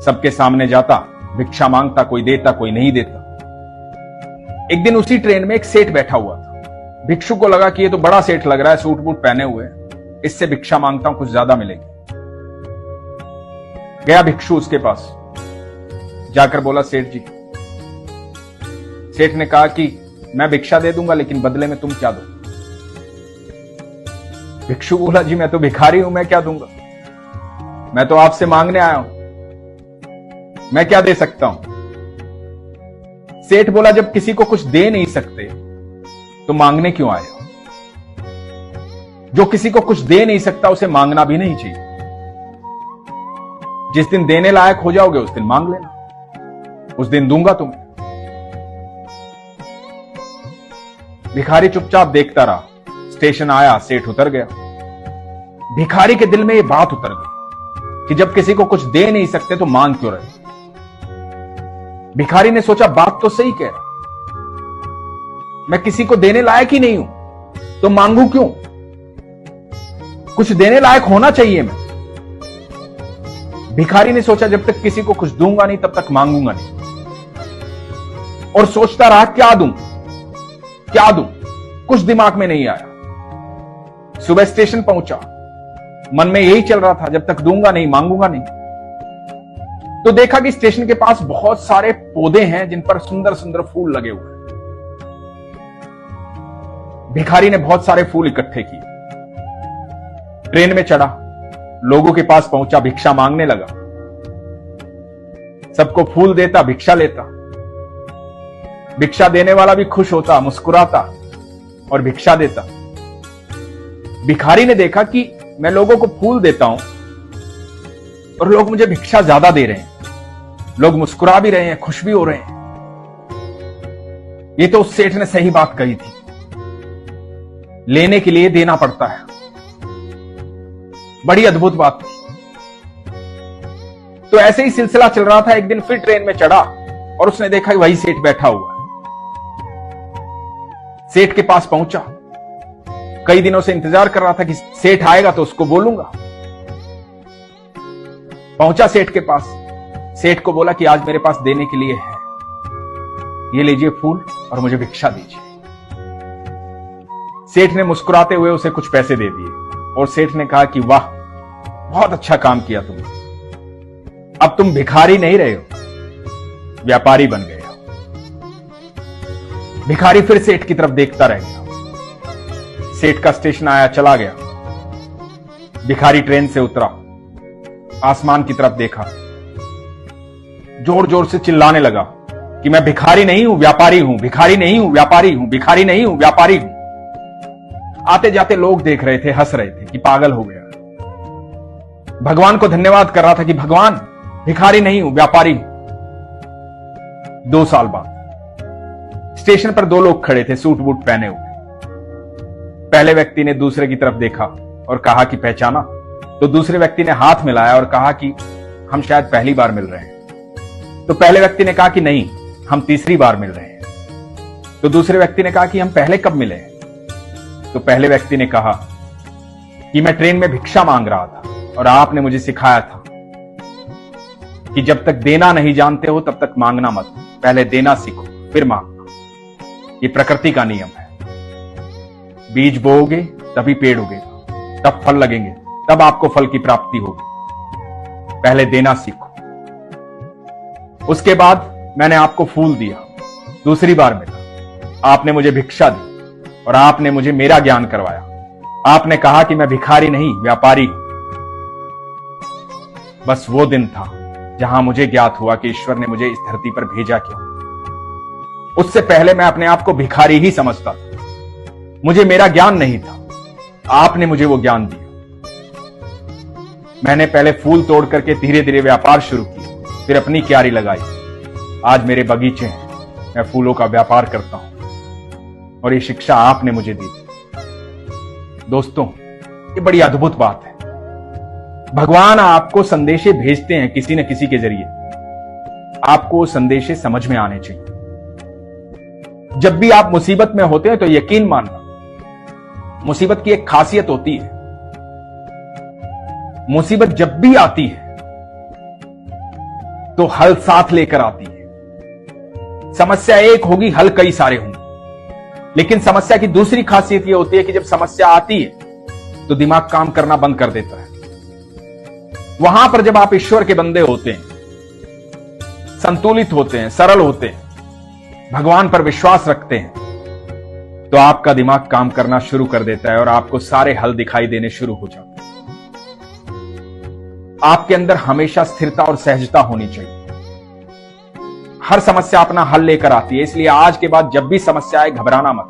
सबके सामने जाता, भिक्षा मांगता, कोई देता कोई नहीं देता। एक दिन उसी ट्रेन में एक सेठ बैठा हुआ था। भिक्षु को लगा कि ये तो बड़ा सेठ लग रहा है, सूट बूट पहने हुए, इससे भिक्षा मांगता हूं, कुछ ज्यादा मिलेगी। गया भिक्षु उसके पास, जाकर बोला सेठ जी। सेठ ने कहा कि मैं भिक्षा दे दूंगा, लेकिन बदले में तुम क्या दो? भिक्षु बोला जी मैं तो भिखारी हूं, मैं क्या दूंगा, मैं तो आपसे मांगने आया हूं, मैं क्या दे सकता हूं? सेठ बोला जब किसी को कुछ दे नहीं सकते तो मांगने क्यों आए हो? जो किसी को कुछ दे नहीं सकता उसे मांगना भी नहीं चाहिए। जिस दिन देने लायक हो जाओगे उस दिन मांग लेना, उस दिन दूंगा तुम्हें। भिखारी चुपचाप देखता रहा। स्टेशन आया, सेठ उतर गया। भिखारी के दिल में यह बात उतर गई कि जब किसी को कुछ दे नहीं सकते तो मांग क्यों रहे। भिखारी ने सोचा बात तो सही कह रहा, मैं किसी को देने लायक ही नहीं हूं तो मांगू क्यों? कुछ देने लायक होना चाहिए मैं। भिखारी ने सोचा जब तक किसी को कुछ दूंगा नहीं तब तक मांगूंगा नहीं, और सोचता रहा क्या दूं क्या दूं, कुछ दिमाग में नहीं आया। सुबह स्टेशन पहुंचा, मन में यही चल रहा था जब तक दूंगा नहीं मांगूंगा नहीं। तो देखा कि स्टेशन के पास बहुत सारे पौधे हैं जिन पर सुंदर सुंदर फूल लगे हुए हैं। भिखारी ने बहुत सारे फूल इकट्ठे किए, ट्रेन में चढ़ा, लोगों के पास पहुंचा, भिक्षा मांगने लगा। सबको फूल देता, भिक्षा लेता। भिक्षा देने वाला भी खुश होता, मुस्कुराता और भिक्षा देता। भिखारी ने देखा कि मैं लोगों को फूल देता हूं और लोग मुझे भिक्षा ज्यादा दे रहे हैं, लोग मुस्कुरा भी रहे हैं, खुश भी हो रहे हैं। ये तो उस सेठ ने सही बात कही थी, लेने के लिए देना पड़ता है। बड़ी अद्भुत बात थी। तो ऐसे ही सिलसिला चल रहा था। एक दिन फिर ट्रेन में चढ़ा और उसने देखा कि वही सेठ बैठा हुआ है। सेठ के पास पहुंचा, कई दिनों से इंतजार कर रहा था कि सेठ आएगा तो उसको बोलूंगा। पहुंचा सेठ के पास, सेठ को बोला कि आज मेरे पास देने के लिए है, ये लीजिए फूल और मुझे भिक्षा दीजिए। सेठ ने मुस्कुराते हुए उसे कुछ पैसे दे दिए और सेठ ने कहा कि वाह, बहुत अच्छा काम किया तुमने, अब तुम भिखारी नहीं रहे हो, व्यापारी बन गए हो। भिखारी फिर सेठ की तरफ देखता रह गया। सेठ का स्टेशन आया, चला गया। भिखारी ट्रेन से उतरा, आसमान की तरफ देखा, जोर जोर से चिल्लाने लगा कि मैं भिखारी नहीं हूं, व्यापारी हूं, भिखारी नहीं हूं, व्यापारी हूं, भिखारी नहीं हूं, व्यापारी हूं। आते जाते लोग देख रहे थे, हंस रहे थे कि पागल हो गया। भगवान को धन्यवाद कर रहा था कि भगवान, भिखारी नहीं हूं, व्यापारी हूं। 2 साल बाद स्टेशन पर 2 लोग खड़े थे, सूट बूट पहने हुए। पहले व्यक्ति ने दूसरे की तरफ देखा और कहा कि पहचाना? तो दूसरे व्यक्ति ने हाथ मिलाया और कहा कि हम शायद पहली बार मिल रहे हैं। तो पहले व्यक्ति ने कहा कि नहीं, हम तीसरी बार मिल रहे हैं। तो दूसरे व्यक्ति ने कहा कि हम पहले कब मिले हैं? तो पहले व्यक्ति ने कहा कि मैं ट्रेन में भिक्षा मांग रहा था और आपने मुझे सिखाया था कि जब तक देना नहीं जानते हो तब तक मांगना मत, पहले देना सीखो फिर मांगना। ये प्रकृति का नियम है। बीज बोओगे तभी पेड़ उगेगा, तब फल लगेंगे, तब आपको फल की प्राप्ति होगी। पहले देना सीखो। उसके बाद मैंने आपको फूल दिया, दूसरी बार मिला, आपने मुझे भिक्षा दी और आपने मुझे मेरा ज्ञान करवाया। आपने कहा कि मैं भिखारी नहीं, व्यापारी हूं। बस वो दिन था जहां मुझे ज्ञात हुआ कि ईश्वर ने मुझे इस धरती पर भेजा क्यों। उससे पहले मैं अपने आप को भिखारी ही समझता था, मुझे मेरा ज्ञान नहीं था। आपने मुझे वो ज्ञान दिया। मैंने पहले फूल तोड़ करके धीरे धीरे व्यापार शुरू किया, फिर अपनी क्यारी लगाई। आज मेरे बगीचे हैं, मैं फूलों का व्यापार करता हूं और ये शिक्षा आपने मुझे दी थी। दोस्तों, ये बड़ी अद्भुत बात है। भगवान आपको संदेशे भेजते हैं किसी न किसी के जरिए। आपको संदेशे समझ में आने चाहिए। जब भी आप मुसीबत में होते हैं तो यकीन मानना, मुसीबत की एक खासियत होती है, मुसीबत जब भी आती है तो हल साथ लेकर आती है। समस्या एक होगी, हल कई सारे होंगे। लेकिन समस्या की दूसरी खासियत यह होती है कि जब समस्या आती है तो दिमाग काम करना बंद कर देता है। वहां पर जब आप ईश्वर के बंदे होते हैं, संतुलित होते हैं, सरल होते हैं, भगवान पर विश्वास रखते हैं, तो आपका दिमाग काम करना शुरू कर देता है और आपको सारे हल दिखाई देने शुरू हो जाते हैं। आपके अंदर हमेशा स्थिरता और सहजता होनी चाहिए। हर समस्या अपना हल लेकर आती है, इसलिए आज के बाद जब भी समस्या आए घबराना मत।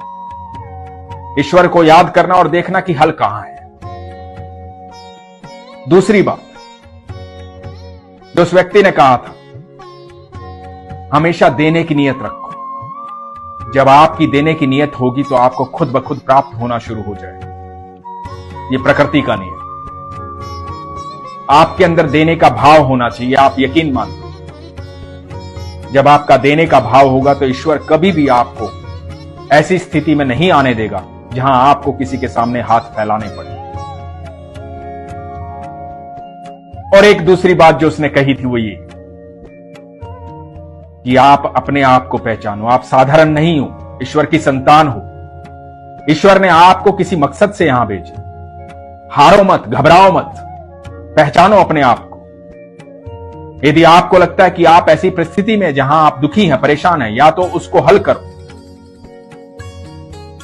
ईश्वर को याद करना और देखना कि हल कहां है। दूसरी बात जो उस व्यक्ति ने कहा था, हमेशा देने की नियत रखो। जब आपकी देने की नियत होगी तो आपको खुद ब खुद प्राप्त होना शुरू हो जाएगा। यह प्रकृति का नियम। आपके अंदर देने का भाव होना चाहिए, आप यकीन मानते। जब आपका देने का भाव होगा तो ईश्वर कभी भी आपको ऐसी स्थिति में नहीं आने देगा जहां आपको किसी के सामने हाथ फैलाने पड़े। और एक दूसरी बात जो उसने कही थी वो ये कि आप अपने आप को पहचानो। आप साधारण नहीं हो, ईश्वर की संतान हो। ईश्वर ने आपको किसी मकसद से यहां भेजा। हारो मत, घबराओ मत, पहचानो अपने आप को। यदि आपको लगता है कि आप ऐसी परिस्थिति में जहां आप दुखी हैं, परेशान हैं, या तो उसको हल करो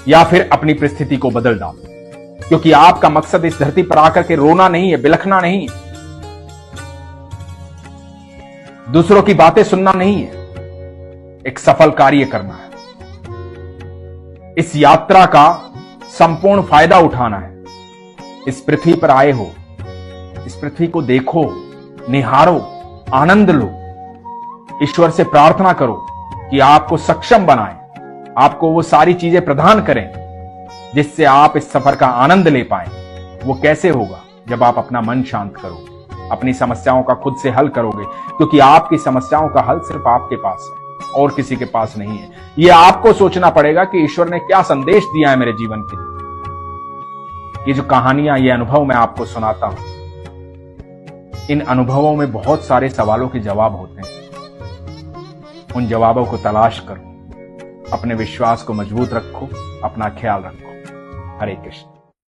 या फिर अपनी परिस्थिति को बदल डालो, क्योंकि आपका मकसद इस धरती पर आकर के रोना नहीं है, बिलखना नहीं है, दूसरों की बातें सुनना नहीं है, एक सफल कार्य करना है। इस यात्रा का संपूर्ण फायदा उठाना है। इस पृथ्वी पर आए हो, इस पृथ्वी को देखो, निहारो, आनंद लो। ईश्वर से प्रार्थना करो कि आपको सक्षम बनाए, आपको वो सारी चीजें प्रदान करें जिससे आप इस सफर का आनंद ले पाए। वो कैसे होगा? जब आप अपना मन शांत करोगे, अपनी समस्याओं का खुद से हल करोगे, क्योंकि आपकी समस्याओं का हल सिर्फ आपके पास है और किसी के पास नहीं है। यह आपको सोचना पड़ेगा कि ईश्वर ने क्या संदेश दिया है मेरे जीवन के लिए। ये जो कहानियां, ये अनुभव मैं आपको सुनाता हूं, इन अनुभवों में बहुत सारे सवालों के जवाब होते हैं। उन जवाबों को तलाश करो, अपने विश्वास को मजबूत रखो, अपना ख्याल रखो। हरे कृष्ण।